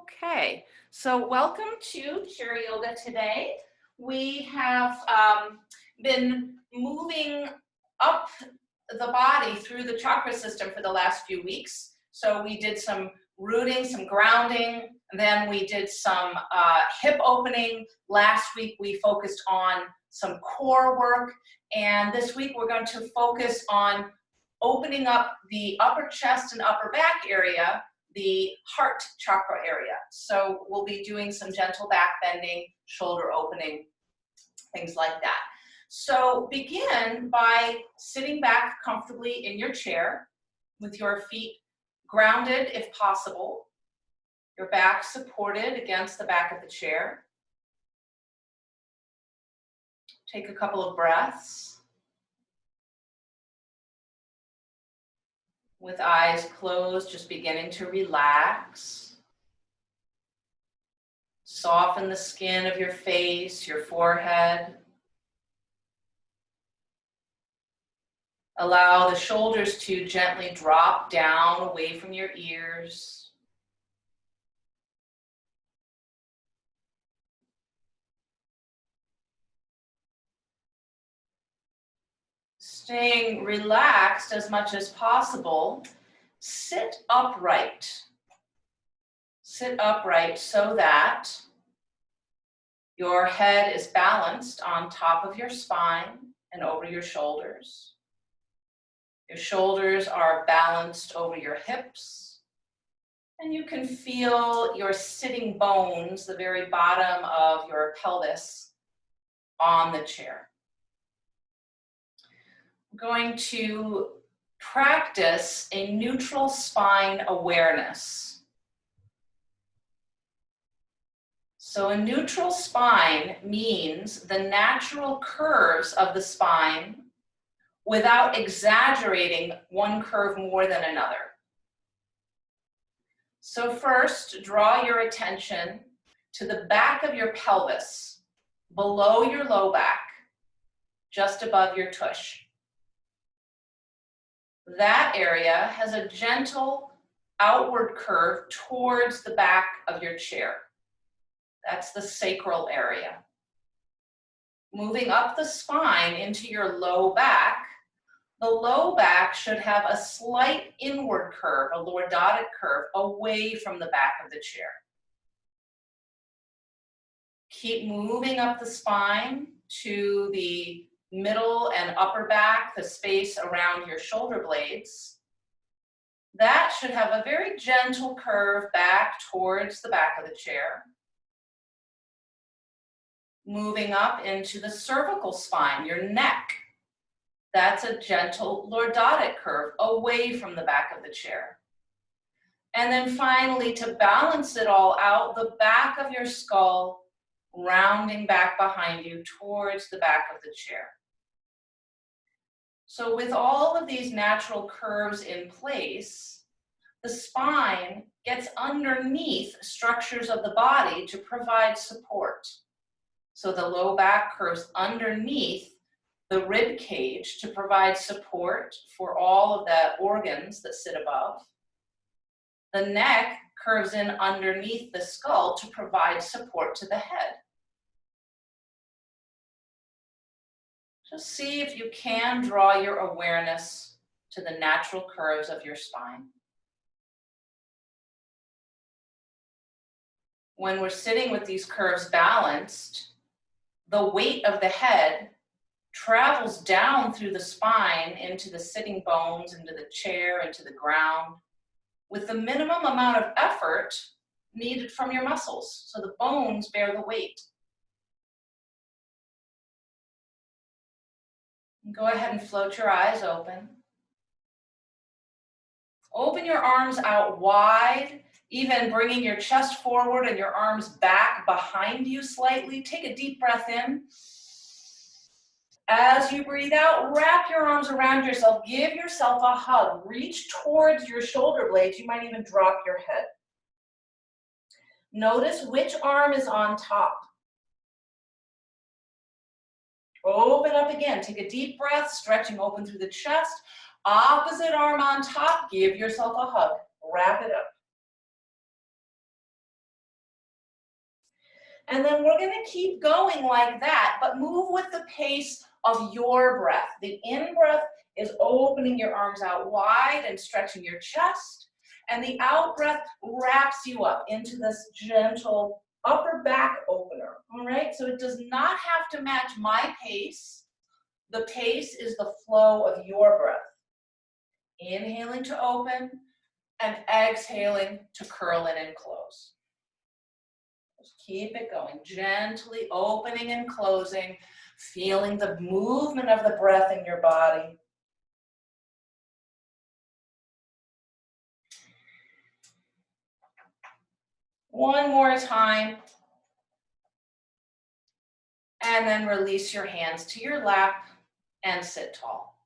Okay, so welcome to Chair Yoga today. We have been moving up the body through the chakra system for the last few weeks. So we did some rooting, some grounding, then we did some hip opening. Last week we focused on some core work, and this week we're going to focus on opening up the upper chest and upper back area, the heart chakra area. So we'll be doing some gentle back bending, shoulder opening, things like that. So begin by sitting back comfortably in your chair with your feet grounded if possible, your back supported against the back of the chair. Take a couple of breaths. With eyes closed, just beginning to relax. Soften the skin of your face, your forehead. Allow the shoulders to gently drop down away from your ears. Staying relaxed as much as possible, sit upright. Sit upright so that your head is balanced on top of your spine and over your shoulders. Your shoulders are balanced over your hips, and you can feel your sitting bones, the very bottom of your pelvis, on the chair. I'm going to practice a neutral spine awareness. So a neutral spine means the natural curves of the spine without exaggerating one curve more than another. So first, draw your attention to the back of your pelvis, below your low back, just above your tush. That area has a gentle outward curve towards the back of your chair. That's the sacral area. Moving up the spine into your low back, the low back should have a slight inward curve, a lordotic curve, away from the back of the chair. Keep moving up the spine to the middle and upper back, the space around your shoulder blades. That should have a very gentle curve back towards the back of the chair. Moving up into the cervical spine, your neck. That's a gentle lordotic curve away from the back of the chair. And then finally, to balance it all out, the back of your skull rounding back behind you towards the back of the chair. So with all of these natural curves in place, the spine gets underneath structures of the body to provide support. So the low back curves underneath the rib cage to provide support for all of the organs that sit above. The neck curves in underneath the skull to provide support to the head. Just see if you can draw your awareness to the natural curves of your spine. When we're sitting with these curves balanced, the weight of the head travels down through the spine into the sitting bones, into the chair, into the ground, with the minimum amount of effort needed from your muscles, so the bones bear the weight. Go ahead and float your eyes open. Open your arms out wide, even bringing your chest forward and your arms back behind you slightly. Take a deep breath in. As you breathe out, wrap your arms around yourself. Give yourself a hug. Reach towards your shoulder blades. You might even drop your head. Notice which arm is on top. Open up again. Take a deep breath, stretching open through the chest. Opposite arm on top. Give yourself a hug. Wrap it up. And then we're gonna keep going like that, but move with the pace of your breath. The in-breath is opening your arms out wide and stretching your chest. And the out-breath wraps you up into this gentle upper back opener, all right? So it does not have to match my pace. The pace is the flow of your breath. Inhaling to open and exhaling to curl in and close. Just keep it going, gently opening and closing, feeling the movement of the breath in your body. One more time. And then release your hands to your lap and sit tall.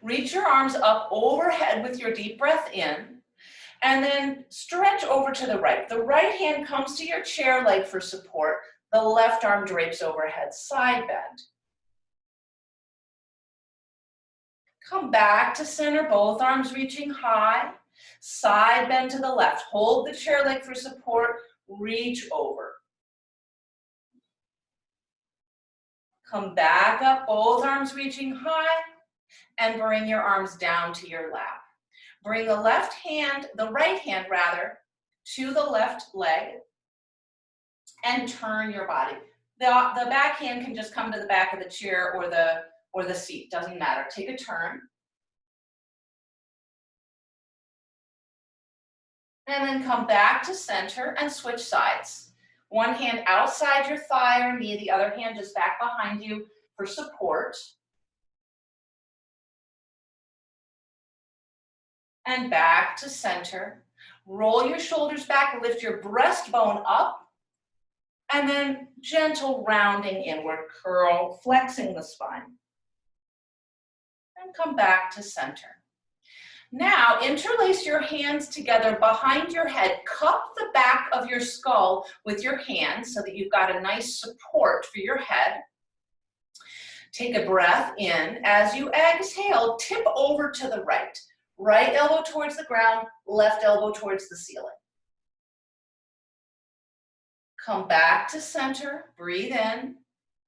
Reach your arms up overhead with your deep breath in, and then stretch over to the right. The right hand comes to your chair leg for support. The left arm drapes overhead, side bend. Come back to center, both arms reaching high. Side bend to the left. Hold the chair leg for support, reach over. Come back up, both arms reaching high, and bring your arms down to your lap. Bring the right hand rather, to the left leg, and turn your body. The back hand can just come to the back of the chair or the seat, doesn't matter. Take a turn. And then come back to center and switch sides. One hand outside your thigh or knee, the other hand just back behind you for support. And back to center. Roll your shoulders back, lift your breastbone up, and then gentle rounding inward, curl, flexing the spine. And come back to center. Now, interlace your hands together behind your head. Cup the back of your skull with your hands so that you've got a nice support for your head. Take a breath in. As you exhale, tip over to the right. Right elbow towards the ground, left elbow towards the ceiling. Come back to center, breathe in,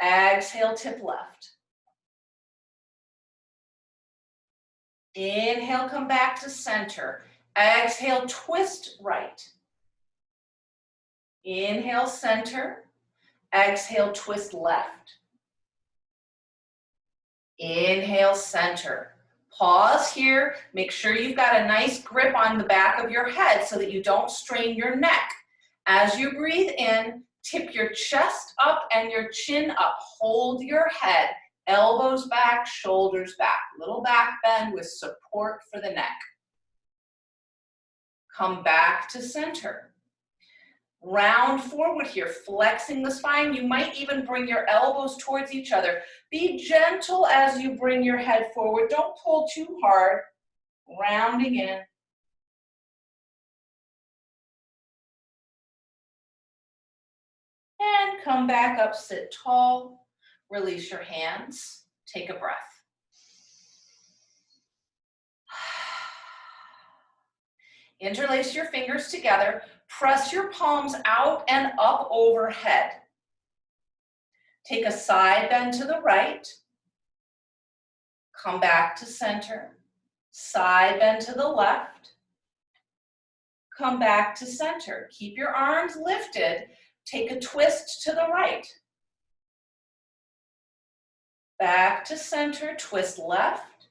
exhale, tip left. Inhale, come back to center. Exhale, twist right. Inhale, center. Exhale, twist left. Inhale, center. Pause here. Make sure you've got a nice grip on the back of your head so that you don't strain your neck. As you breathe in, tip your chest up and your chin up. Hold your head. Elbows back, shoulders back. Little back bend with support for the neck. Come back to center. Round forward here, flexing the spine. You might even bring your elbows towards each other. Be gentle as you bring your head forward. Don't pull too hard. Rounding in. And come back up, sit tall. Release your hands. Take a breath. Interlace your fingers together. Press your palms out and up overhead. Take a side bend to the right. Come back to center. Side bend to the left. Come back to center. Keep your arms lifted. Take a twist to the right. Back to center, twist left.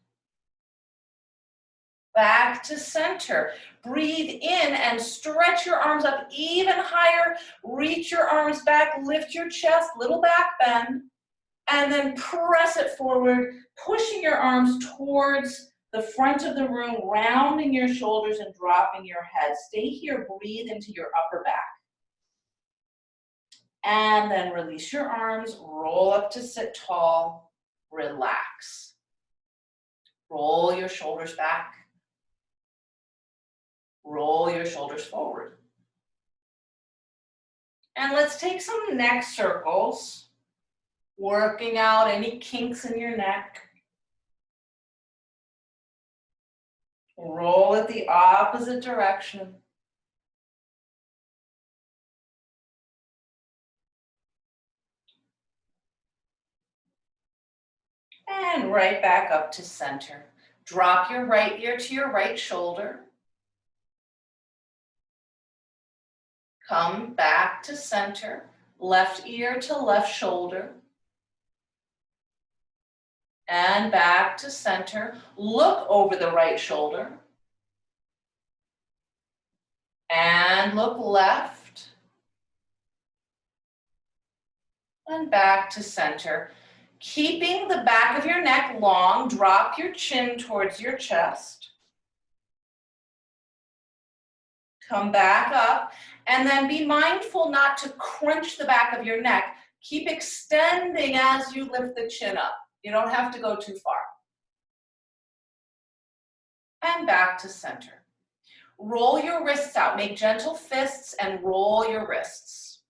Back to center. Breathe in and stretch your arms up even higher. Reach your arms back, lift your chest, little back bend, and then press it forward, pushing your arms towards the front of the room, rounding your shoulders and dropping your head. Stay here, breathe into your upper back. And then release your arms, roll up to sit tall, relax. Roll your shoulders back. Roll your shoulders forward. And let's take some neck circles, working out any kinks in your neck. Roll it the opposite direction. And right back up to center. Drop your right ear to your right shoulder. Come back to center. Left ear to left shoulder. And back to center. Look over the right shoulder. And look left. And back to center. Keeping the back of your neck long, drop your chin towards your chest. Come back up, and then be mindful not to crunch the back of your neck. Keep extending as you lift the chin up. You don't have to go too far. And back to center. Roll your wrists out. Make gentle fists and roll your wrists.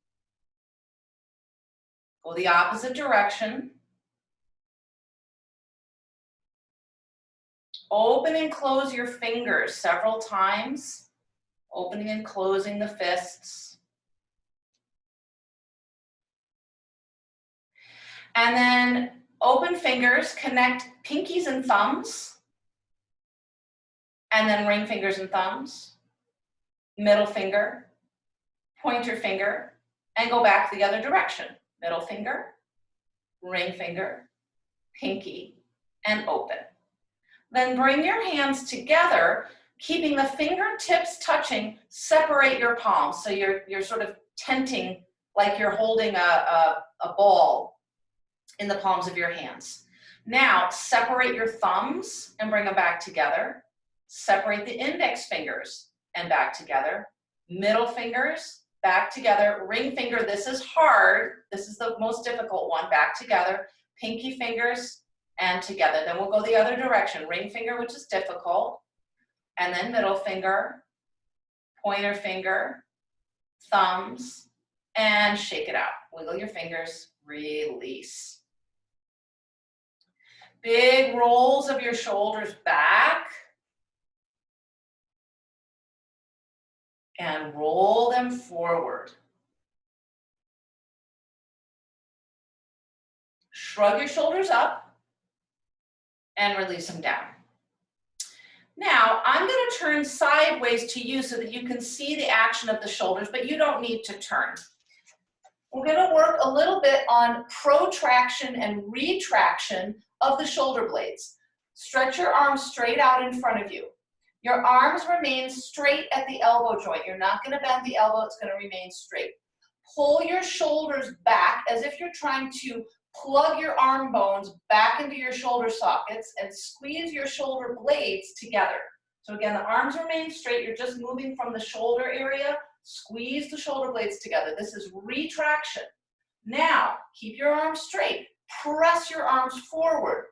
Go the opposite direction. Open and close your fingers several times. Opening and closing the fists. And then open fingers, connect pinkies and thumbs. And then ring fingers and thumbs. Middle finger, pointer finger, and go back the other direction. Middle finger, ring finger, pinky, and open. Then bring your hands together, keeping the fingertips touching. Separate your palms, so you're sort of tenting like you're holding a ball in the palms of your hands. Now, separate your thumbs and bring them back together. Separate the index fingers and back together. Middle fingers, back together. Ring finger, this is hard. This is the most difficult one, back together. Pinky fingers and together. Then we'll go the other direction. Ring finger, which is difficult. And then middle finger, pointer finger, thumbs, and shake it out. Wiggle your fingers, release. Big rolls of your shoulders back. And roll them forward. Shrug your shoulders up and release them down. Now, I'm going to turn sideways to you so that you can see the action of the shoulders, but you don't need to turn. We're going to work a little bit on protraction and retraction of the shoulder blades. Stretch your arms straight out in front of you. Your arms remain straight at the elbow joint. You're not going to bend the elbow, it's going to remain straight. Pull your shoulders back as if you're trying to plug your arm bones back into your shoulder sockets and squeeze your shoulder blades together. So again, the arms remain straight. You're just moving from the shoulder area. Squeeze the shoulder blades together. This is retraction. Now, keep your arms straight. Press your arms forward.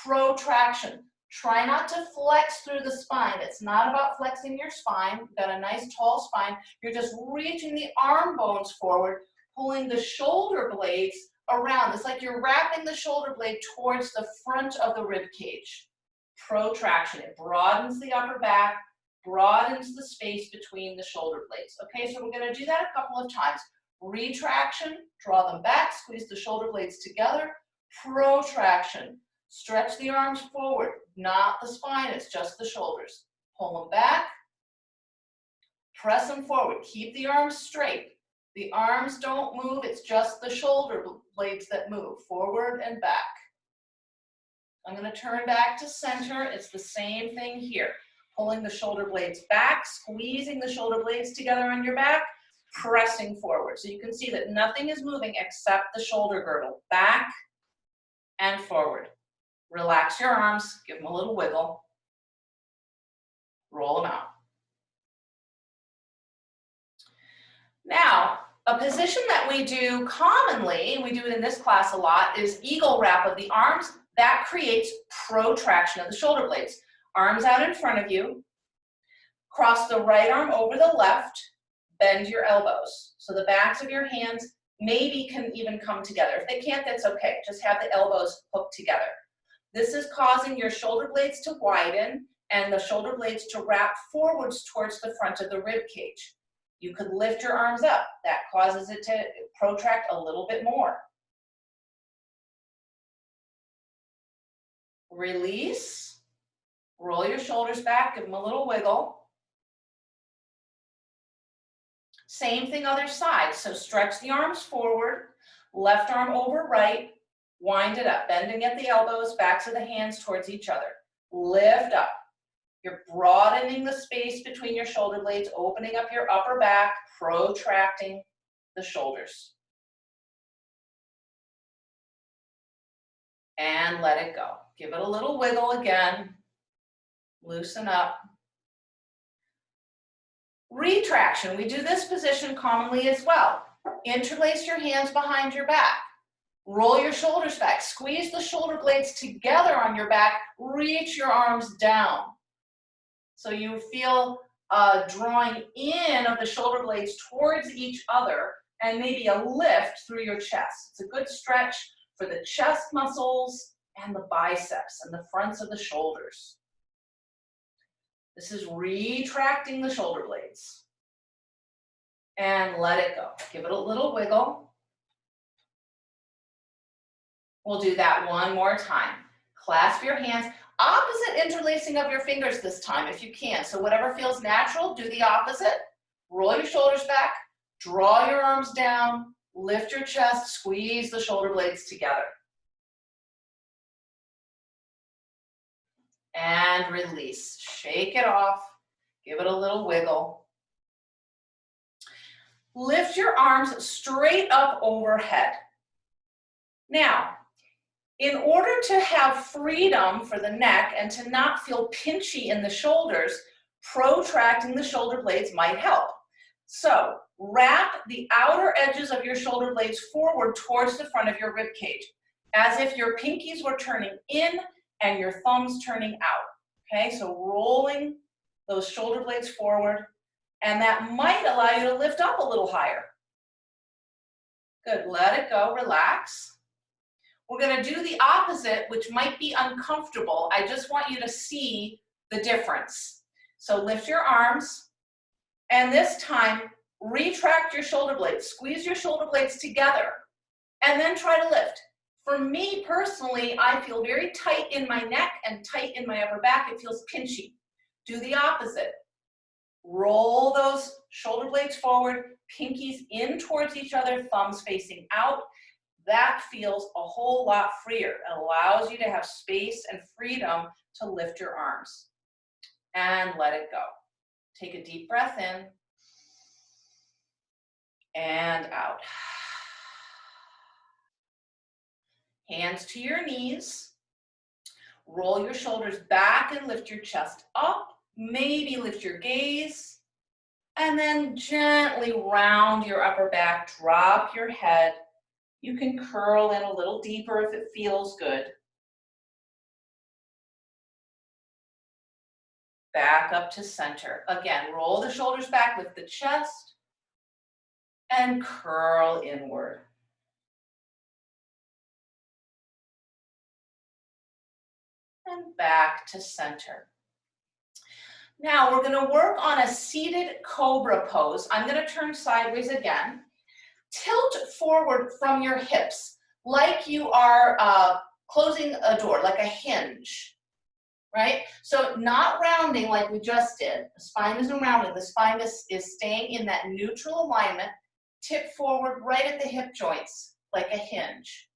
Protraction. Try not to flex through the spine. It's not about flexing your spine. You've got a nice tall spine. You're just reaching the arm bones forward, pulling the shoulder blades around. It's like you're wrapping the shoulder blade towards the front of the rib cage. Protraction. It broadens the upper back, broadens the space between the shoulder blades. Okay, so we're going to do that a couple of times. Retraction, draw them back, squeeze the shoulder blades together. Protraction. Stretch the arms forward, not the spine, it's just the shoulders. Pull them back, press them forward. Keep the arms straight. The arms don't move, it's just the shoulder blades that move, forward and back. I'm going to turn back to center. It's the same thing here. Pulling the shoulder blades back, squeezing the shoulder blades together on your back, pressing forward. So you can see that nothing is moving except the shoulder girdle. Back and forward. Relax your arms, give them a little wiggle, roll them out. Now, a position that we do commonly, and we do it in this class a lot, is eagle wrap of the arms. That creates protraction of the shoulder blades. Arms out in front of you, cross the right arm over the left, bend your elbows. So the backs of your hands maybe can even come together. If they can't, that's okay. Just have the elbows hooked together. This is causing your shoulder blades to widen and the shoulder blades to wrap forwards towards the front of the rib cage. You could lift your arms up. That causes it to protract a little bit more. Release. Roll your shoulders back, give them a little wiggle. Same thing other side. So stretch the arms forward, left arm over right, wind it up, bending at the elbows, backs of the hands towards each other. Lift up. You're broadening the space between your shoulder blades, opening up your upper back, protracting the shoulders. And let it go. Give it a little wiggle again. Loosen up. Retraction. We do this position commonly as well. Interlace your hands behind your back. Roll your shoulders back. Squeeze the shoulder blades together on your back. Reach your arms down. So you feel drawing in of the shoulder blades towards each other and maybe a lift through your chest. It's a good stretch for the chest muscles and the biceps and the fronts of the shoulders. This is retracting the shoulder blades. And let it go. Give it a little wiggle. We'll do that one more time. Clasp your hands. Opposite interlacing of your fingers this time if you can. So whatever feels natural, do the opposite. Roll your shoulders back. Draw your arms down. Lift your chest. Squeeze the shoulder blades together. And release. Shake it off. Give it a little wiggle. Lift your arms straight up overhead. Now, in order to have freedom for the neck and to not feel pinchy in the shoulders, protracting the shoulder blades might help. So, wrap the outer edges of your shoulder blades forward towards the front of your rib cage, as if your pinkies were turning in and your thumbs turning out. Okay, so rolling those shoulder blades forward, and that might allow you to lift up a little higher. Good, let it go, relax. We're gonna do the opposite, which might be uncomfortable. I just want you to see the difference. So lift your arms, and this time, retract your shoulder blades. Squeeze your shoulder blades together, and then try to lift. For me personally, I feel very tight in my neck and tight in my upper back. It feels pinchy. Do the opposite. Roll those shoulder blades forward, pinkies in towards each other, thumbs facing out. That feels a whole lot freer. It allows you to have space and freedom to lift your arms. And let it go. Take a deep breath in and out. Hands to your knees. Roll your shoulders back and lift your chest up. Maybe lift your gaze. And then gently round your upper back, drop your head. You can curl in a little deeper if it feels good. Back up to center. Again, roll the shoulders back, lift the chest, and curl inward. And back to center. Now we're going to work on a seated cobra pose. I'm going to turn sideways again. Tilt forward from your hips like you are closing a door, like a hinge, right? So not rounding like we just did. The spine isn't rounding. The spine is staying in that neutral alignment. Tip forward right at the hip joints like a hinge.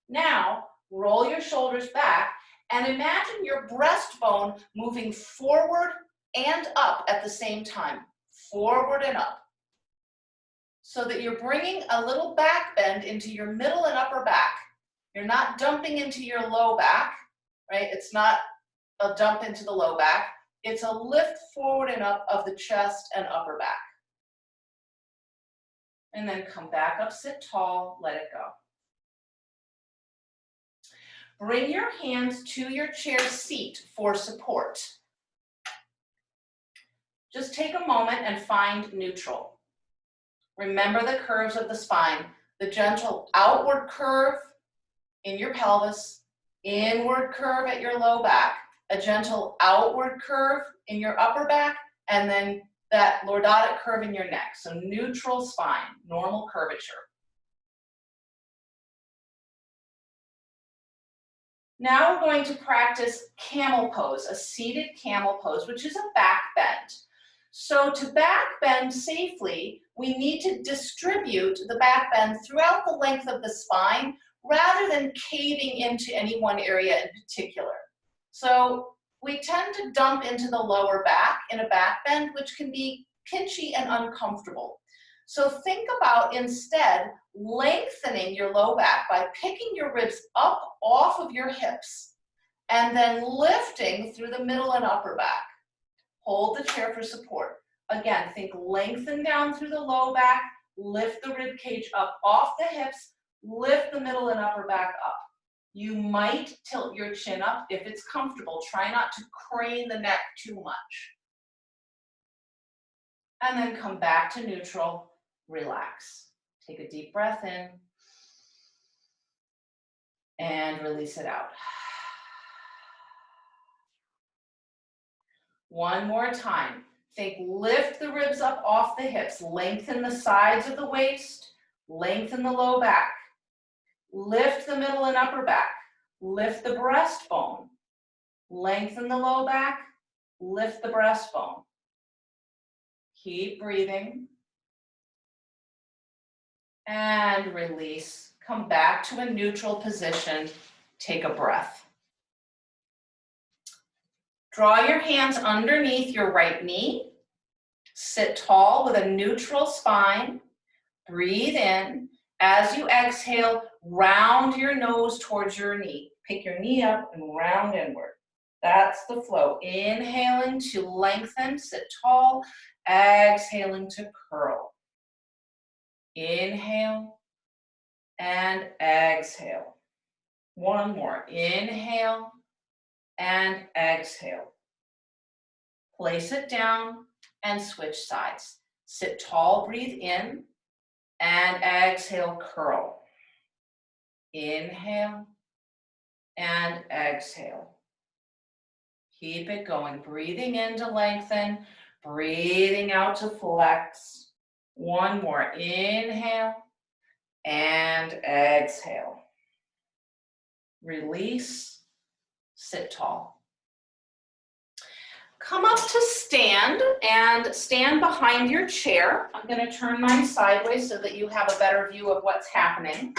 Now roll your shoulders back and imagine your breastbone moving forward and up at the same time. Forward and up. So that you're bringing a little back bend into your middle and upper back. You're not dumping into your low back, right? It's not a dump into the low back. It's a lift forward and up of the chest and upper back. And then come back up, sit tall, let it go. Bring your hands to your chair seat for support. Just take a moment and find neutral. Remember the curves of the spine, the gentle outward curve in your pelvis, inward curve at your low back, a gentle outward curve in your upper back, and then that lordotic curve in your neck. So neutral spine, normal curvature. Now we're going to practice camel pose, a seated camel pose, which is a back bend. So to back bend safely, we need to distribute the back bend throughout the length of the spine rather than caving into any one area in particular. So we tend to dump into the lower back in a back bend, which can be pinchy and uncomfortable. So think about instead lengthening your low back by picking your ribs up off of your hips and then lifting through the middle and upper back. Hold the chair for support. Again, think lengthen down through the low back, lift the rib cage up off the hips, lift the middle and upper back up. You might tilt your chin up if it's comfortable. Try not to crane the neck too much. And then come back to neutral, relax. Take a deep breath in and release it out. One more time. Think lift the ribs up off the hips, lengthen the sides of the waist, lengthen the low back, lift the middle and upper back, lift the breastbone, lengthen the low back, lift the breastbone. Keep breathing. And release. Come back to a neutral position. Take a breath. Draw your hands underneath your right knee. Sit tall with a neutral spine. Breathe in. As you exhale, round your nose towards your knee. Pick your knee up and round inward. That's the flow. Inhaling to lengthen, sit tall. Exhaling to curl. Inhale and exhale. One more. Inhale and exhale. Place it down and switch sides. Sit tall, breathe in, and exhale, curl. Inhale and exhale. Keep it going. Breathing in to lengthen, breathing out to flex. One more. Inhale and exhale. Release, sit tall. Come up to stand and stand behind your chair. I'm going to turn mine sideways so that you have a better view of what's happening.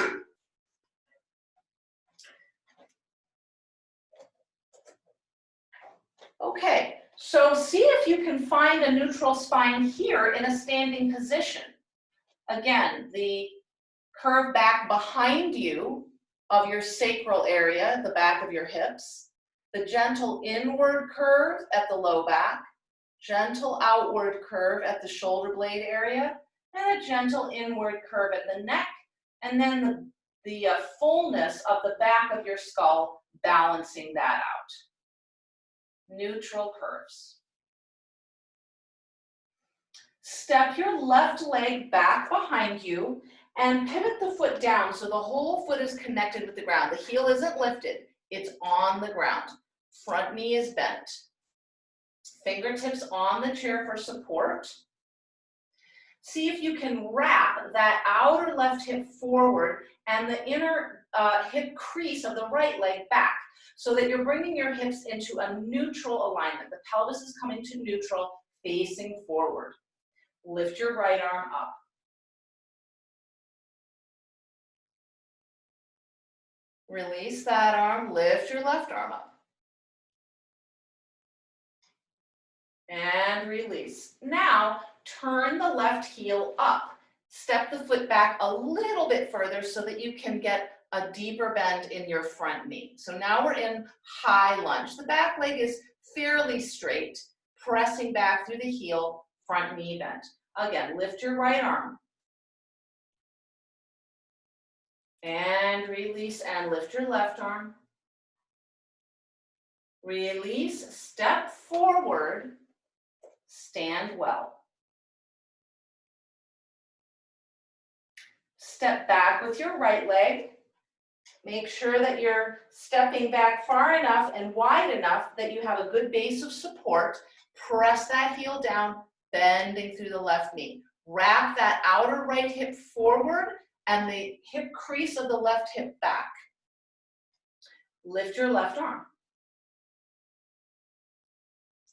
Okay, so see if you can find a neutral spine here in a standing position. Again, the curve back behind you of your sacral area, the back of your hips, the gentle inward curve at the low back, gentle outward curve at the shoulder blade area, and a gentle inward curve at the neck, and then the fullness of the back of your skull balancing that out. Neutral curves. Step your left leg back behind you and pivot the foot down so the whole foot is connected with the ground. The heel isn't lifted, it's on the ground. Front knee is bent. Fingertips on the chair for support. See if you can wrap that outer left hip forward and the inner hip crease of the right leg back so that you're bringing your hips into a neutral alignment. The pelvis is coming to neutral, facing forward. Lift your right arm up. Release that arm, lift your left arm up. And release. Now, turn the left heel up. Step the foot back a little bit further so that you can get a deeper bend in your front knee. So now we're in high lunge. The back leg is fairly straight, pressing back through the heel, front knee bend. Again, lift your right arm. And release and lift your left arm. Release, step forward, stand well. Step back with your right leg. Make sure that you're stepping back far enough and wide enough that you have a good base of support. Press that heel down, bending through the left knee. Wrap that outer right hip forward and the hip crease of the left hip back. Lift your left arm.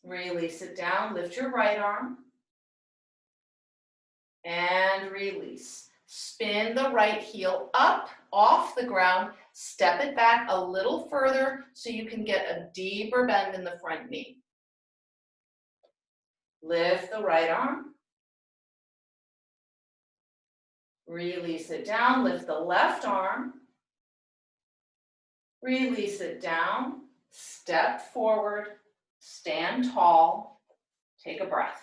Release it down, lift your right arm. And release. Spin the right heel up off the ground, step it back a little further so you can get a deeper bend in the front knee. Lift the right arm. Release it down, lift the left arm. Release it down, step forward, stand tall, take a breath.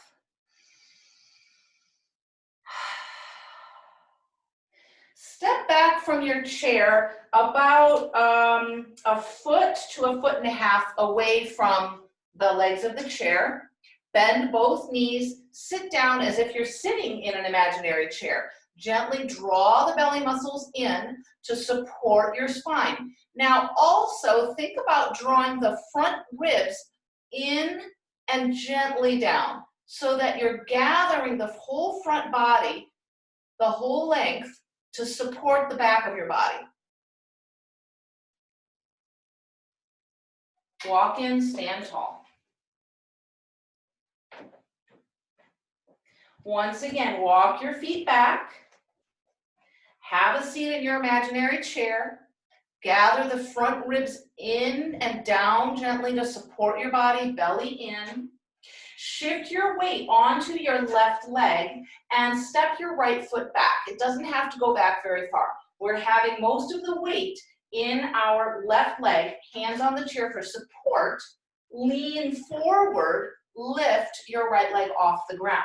Step back from your chair about a foot to a foot and a half away from the legs of the chair. Bend both knees, sit down as if you're sitting in an imaginary chair. Gently draw the belly muscles in to support your spine. Now also think about drawing the front ribs in and gently down so that you're gathering the whole front body, the whole length, to support the back of your body. Walk in, stand tall. Once again, walk your feet back. Have a seat in your imaginary chair. Gather the front ribs in and down gently to support your body, belly in. Shift your weight onto your left leg and step your right foot back. It doesn't have to go back very far. We're having most of the weight in our left leg, hands on the chair for support. Lean forward, lift your right leg off the ground.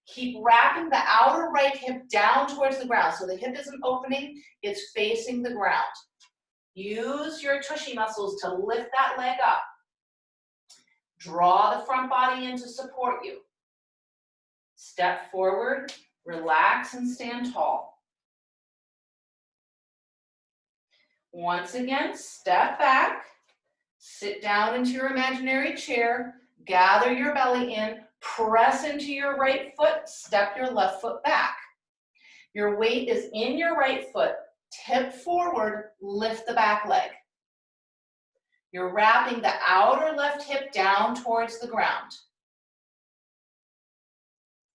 Keep wrapping the outer right hip down towards the ground. So the hip isn't opening, it's facing the ground. Use your tushy muscles to lift that leg up. Draw the front body in to support you. Step forward, relax and stand tall. Once again, step back, sit down into your imaginary chair, gather your belly in, press into your right foot, step your left foot back. Your weight is in your right foot, tip forward, lift the back leg. You're wrapping the outer left hip down towards the ground.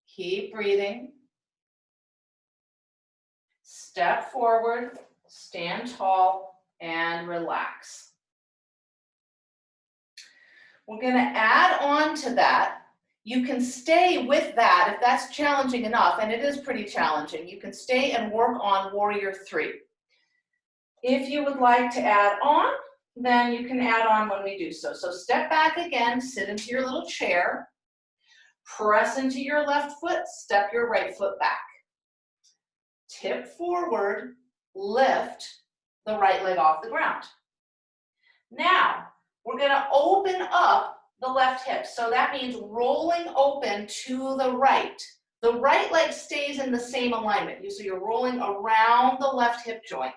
Keep breathing. Step forward, stand tall, and relax. We're going to add on to that. You can stay with that if that's challenging enough, and it is pretty challenging. You can stay and work on Warrior 3. If you would like to add on, then you can add on when we do so. So step back again, sit into your little chair, press into your left foot, step your right foot back. Tip forward, lift the right leg off the ground. Now, we're gonna open up the left hip. So that means rolling open to the right. The right leg stays in the same alignment. So you're rolling around the left hip joint.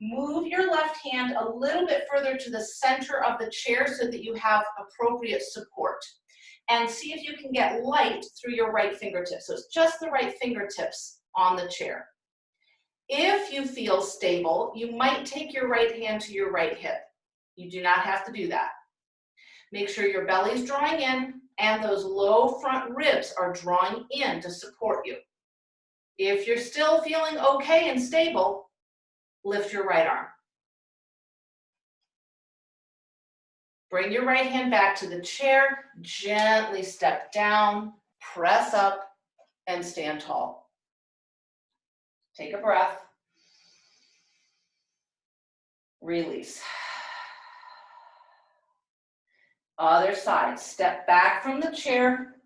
Move your left hand a little bit further to the center of the chair so that you have appropriate support. And see if you can get light through your right fingertips. So it's just the right fingertips on the chair. If you feel stable, you might take your right hand to your right hip. You do not have to do that. Make sure your belly's drawing in and those low front ribs are drawing in to support you. If you're still feeling okay and stable, lift your right arm. Bring your right hand back to the chair, gently step down, press up, and stand tall. Take a breath. Release. Other side, step back from the chair,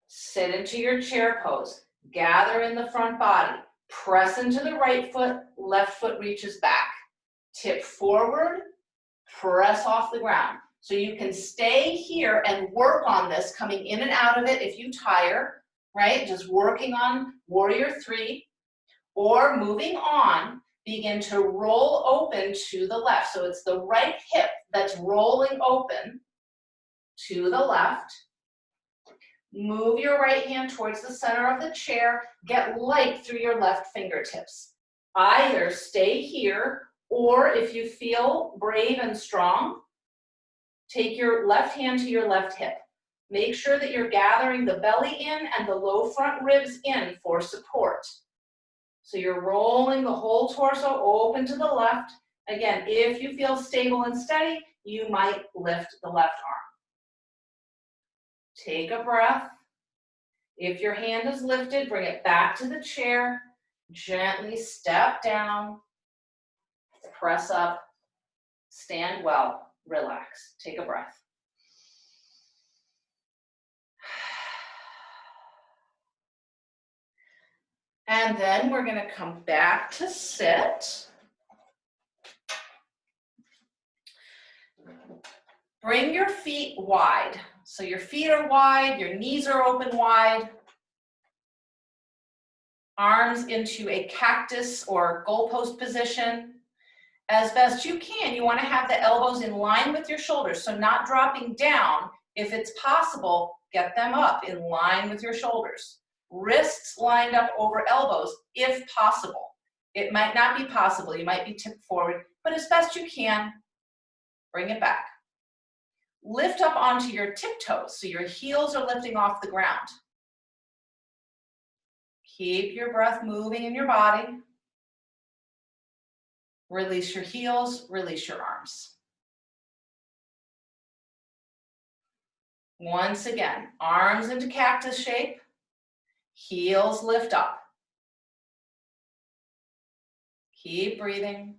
sit into your chair pose, gather in the front body, press into the right foot, left foot reaches back. Tip forward, press off the ground. So you can stay here and work on this, coming in and out of it if you tire, right? Just working on Warrior 3, or moving on, begin to roll open to the left. So it's the right hip that's rolling open to the left. Move your right hand towards the center of the chair. Get light through your left fingertips. Either stay here Or if you feel brave and strong, take your left hand to your left hip. Make sure that you're gathering the belly in and the low front ribs in for support. So you're rolling the whole torso open to the left. Again, if you feel stable and steady, you might lift the left arm. Take a breath. If your hand is lifted, bring it back to the chair. Gently step down, press up, stand well, relax. Take a breath. And then we're going to come back to sit. Bring your feet wide. So your feet are wide, your knees are open wide. Arms into a cactus or goalpost position. As best you can, you want to have the elbows in line with your shoulders, so not dropping down. If it's possible, get them up in line with your shoulders. Wrists lined up over elbows, if possible. It might not be possible, you might be tipped forward, but as best you can, bring it back. Lift up onto your tiptoes, so your heels are lifting off the ground. Keep your breath moving in your body. Release your heels, release your arms. Once again, arms into cactus shape, heels lift up. Keep breathing.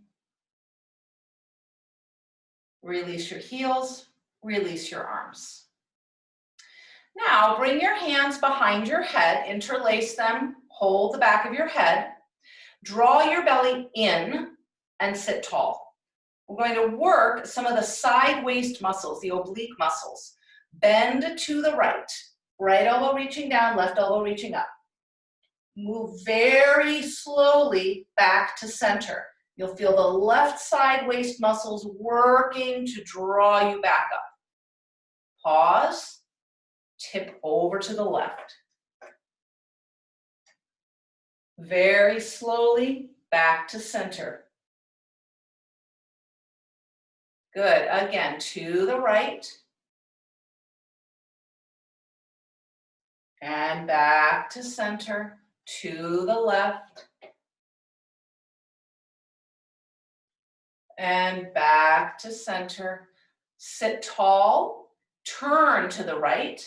Release your heels, release your arms. Now bring your hands behind your head, interlace them, hold the back of your head, draw your belly in and sit tall. We're going to work some of the side waist muscles, the oblique muscles. Bend to the right, right elbow reaching down, left elbow reaching up. Move very slowly back to center. You'll feel the left side waist muscles working to draw you back up. Pause, tip over to the left. Very slowly back to center. Good, again, to the right. And back to center, to the left. And back to center. Sit tall, turn to the right.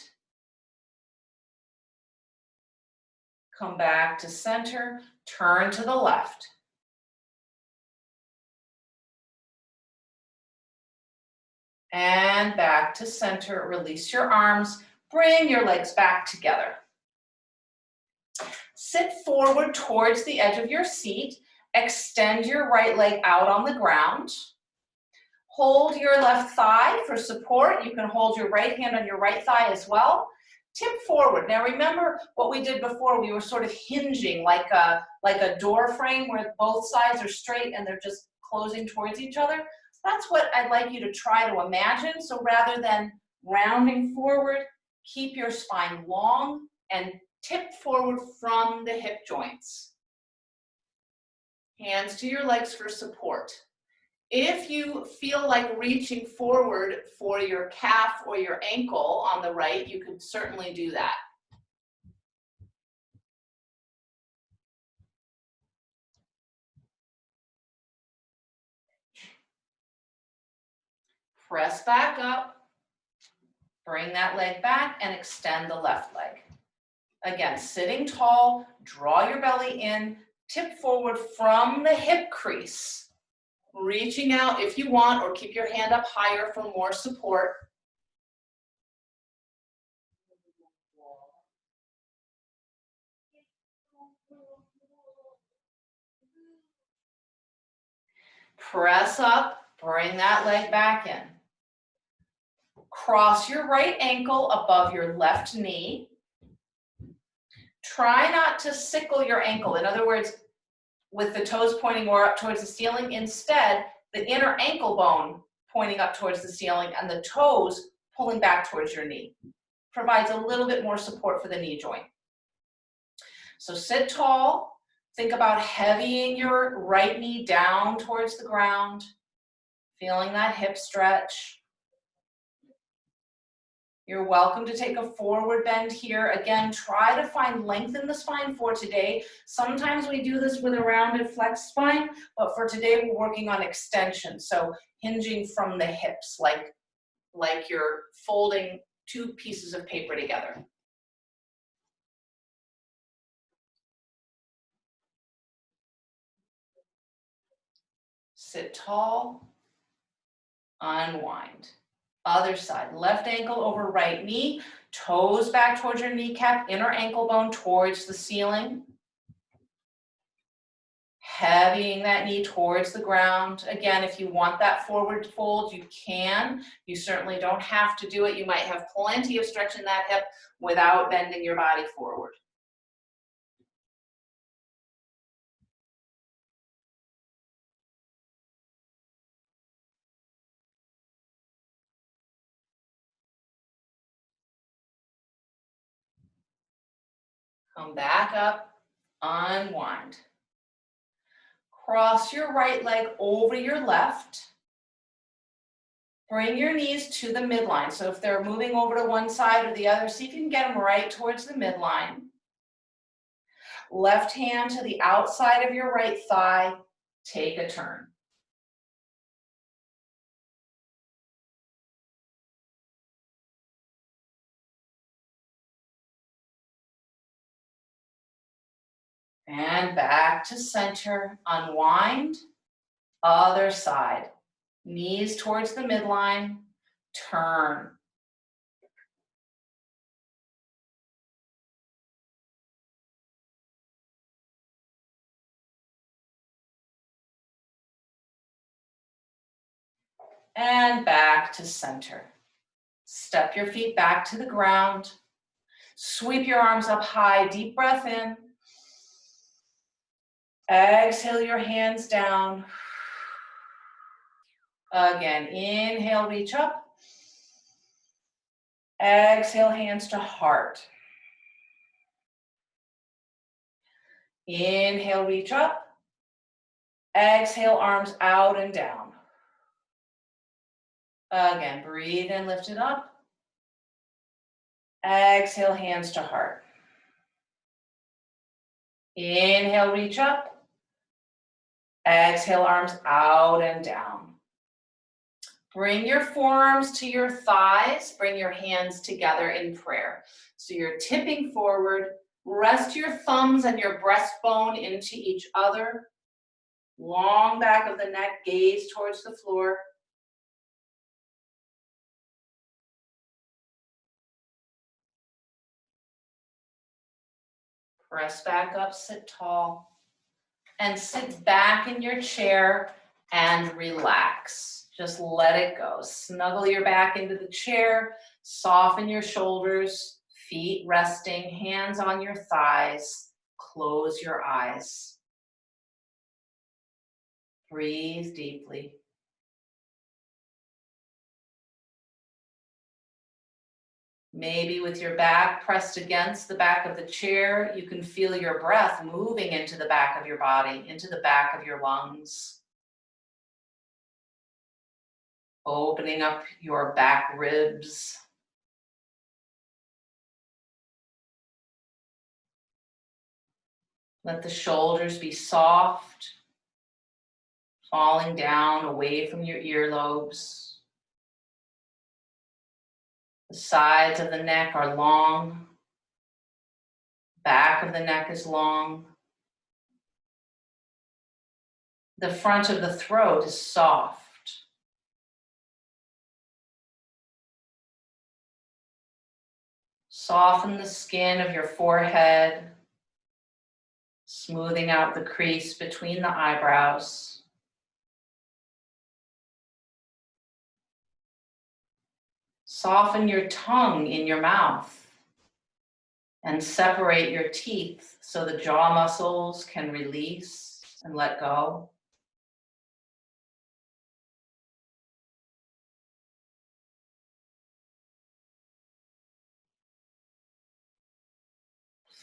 Come back to center, turn to the left. And back to center, release your arms, bring your legs back together. Sit forward towards the edge of your seat, extend your right leg out on the ground. Hold your left thigh for support. You can hold your right hand on your right thigh as well. Tip forward. Now remember what we did before, we were sort of hinging like a door frame where both sides are straight and they're just closing towards each other. That's what I'd like you to try to imagine. So rather than rounding forward, keep your spine long and tip forward from the hip joints. Hands to your legs for support. If you feel like reaching forward for your calf or your ankle on the right, you could certainly do that. Press back up, bring that leg back and extend the left leg. Again, sitting tall, draw your belly in, tip forward from the hip crease. Reaching out if you want, or keep your hand up higher for more support. Press up, bring that leg back in. Cross your right ankle above your left knee. Try not to sickle your ankle. In other words, with the toes pointing more up towards the ceiling. Instead, the inner ankle bone pointing up towards the ceiling and the toes pulling back towards your knee. Provides a little bit more support for the knee joint. So sit tall, Think about heavying your right knee down towards the ground, feeling that hip stretch. You're welcome to take a forward bend here. Again, try to find length in the spine for today. Sometimes we do this with a rounded flex spine, but for today we're working on extension. So hinging from the hips, like you're folding two pieces of paper together. Sit tall, unwind. Other side, left ankle over right knee, toes back towards your kneecap, inner ankle bone towards the ceiling. Heavying that knee towards the ground. Again, if you want that forward fold, you can. You certainly don't have to do it. You might have plenty of stretch in that hip without bending your body forward. Come back up, unwind. Cross your right leg over your left. Bring your knees to the midline. So if they're moving over to one side or the other, see if you can get them right towards the midline. Left hand to the outside of your right thigh. Take a turn. And back to center, unwind, other side. Knees towards the midline, turn. And back to center. Step your feet back to the ground. Sweep your arms up high, deep breath in. Exhale your hands down. Again, inhale, reach up. Exhale, hands to heart. Inhale, reach up. Exhale, arms out and down. Again, breathe in, lift it up. Exhale, hands to heart. Inhale, reach up. Exhale, arms out and down. Bring your forearms to your thighs. Bring your hands together in prayer. So you're tipping forward. Rest your thumbs and your breastbone into each other. Long back of the neck, gaze towards the floor. Press back up, sit tall. And sit back in your chair and relax. Just let it go. Snuggle your back into the chair, soften your shoulders, feet resting, hands on your thighs. Close your eyes. Breathe deeply. Maybe with your back pressed against the back of the chair, you can feel your breath moving into the back of your body, into the back of your lungs. Opening up your back ribs. Let the shoulders be soft, falling down away from your earlobes. The sides of the neck are long. Back of the neck is long. The front of the throat is soft. Soften the skin of your forehead, smoothing out the crease between the eyebrows. Soften your tongue in your mouth and separate your teeth so the jaw muscles can release and let go.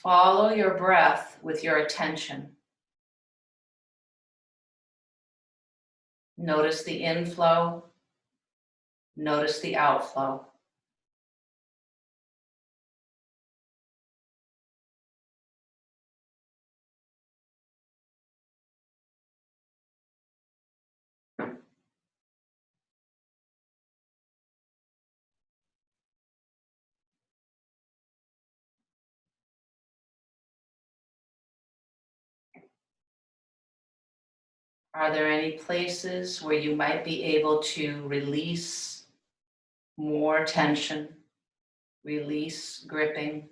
Follow your breath with your attention. Notice the inflow. Notice the outflow. Are there any places where you might be able to release more tension, release gripping?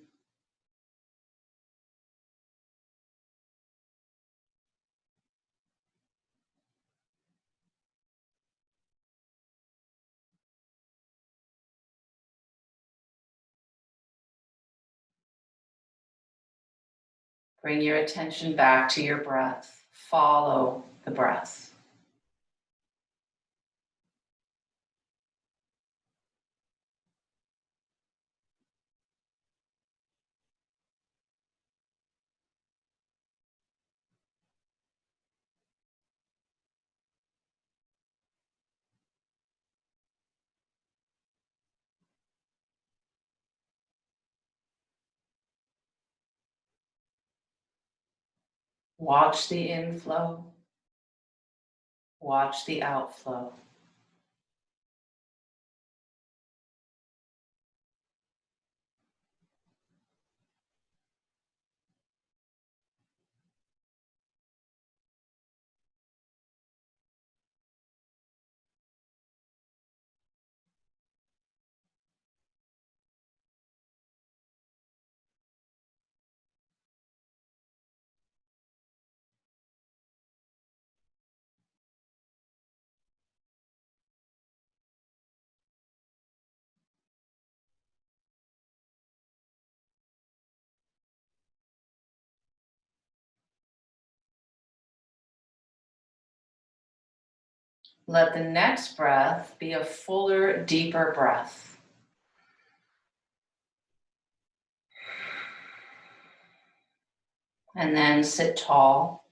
Bring your attention back to your breath. Follow the breath. Watch the inflow. Watch the outflow. Let the next breath be a fuller, deeper breath. And then sit tall,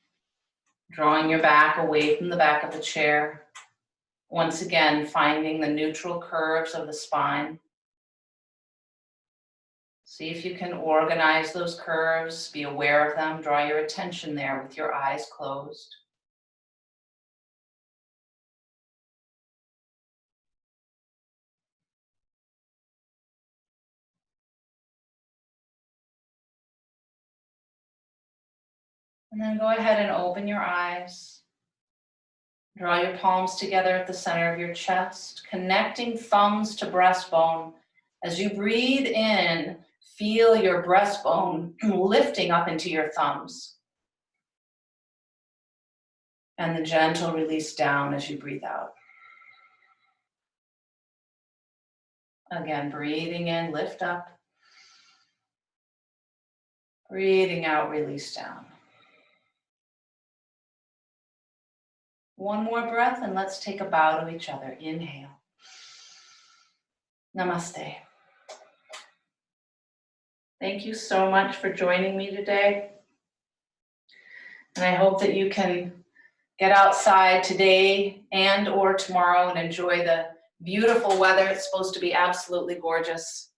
drawing your back away from the back of the chair. Once again, finding the neutral curves of the spine. See if you can organize those curves, be aware of them, draw your attention there with your eyes closed. And then go ahead and open your eyes. Draw your palms together at the center of your chest, connecting thumbs to breastbone. As you breathe in, feel your breastbone lifting up into your thumbs. And the gentle release down as you breathe out. Again, breathing in, lift up. Breathing out, release down. One more breath and let's take a bow to each other. Inhale. Namaste. Thank you so much for joining me today. And I hope that you can get outside today and or tomorrow and enjoy the beautiful weather. It's supposed to be absolutely gorgeous.